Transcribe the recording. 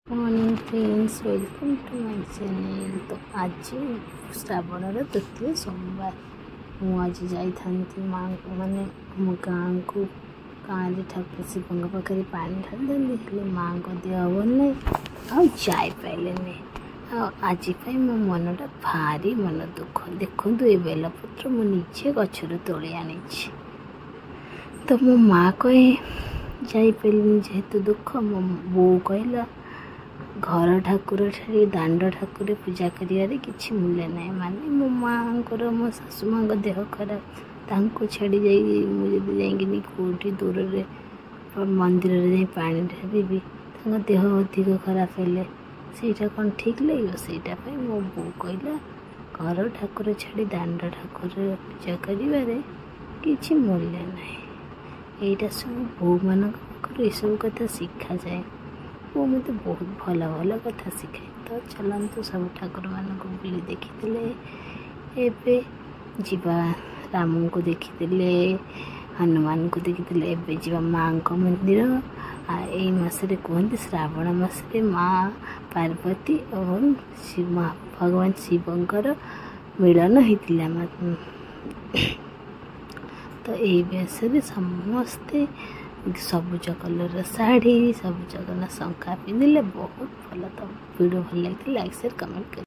Morning friends, welcome to my channel. तो आज श्रावण तृतीय सोमवार मुझे जाती माँ मैंने मो गाँव को गाँव ठाकुर शिव पाखे पानी ढाली माँ को देह भल नहीं जापारे आज मो मनटा भारी मन दुख। देखु ये बेलपत्र मु निजे गचर तोली आनी तो मो माँ कहे जापारे जेहेतु दुख मो बो कहला घर ठाकुर ठारे दांड ठाकुर पूजा करियारे किछि मूल्य ना माने मो माँ को मो सासू माँ देह खराब तांको छाड़ी जाई मुझे जाइए कौटी दूर रे मंदिर रे पानी ढाबी तांको देह अधिक खराब हेले सेटा कौन ठीक लगे सेटा मो बो कहला घर ठाकुर छाड़ी दांड ठाकुर पूजा करिवारे किछि मूल्य ना। एटा सब बो मान ये सब कथा शिखा जाए वो मत बहुत भल भल कथा शिखाए। तो चलतु सब ठाकुर मान को बुली देखी जीवा राम को देखी हनुमान को देखी एवं जीवा माँ मंदिर यही मसरे कहते श्रावण मसरे माँ पार्वती और शिव भगवान शिवंकर मिलन होता। तो यही बेसरे समस्ते सबुज कलर शाढ़ी सबुज कलर शंखा पिंधिले बहुत भल। तो वीडियो भल लगे लाइक शेयर कमेंट कर।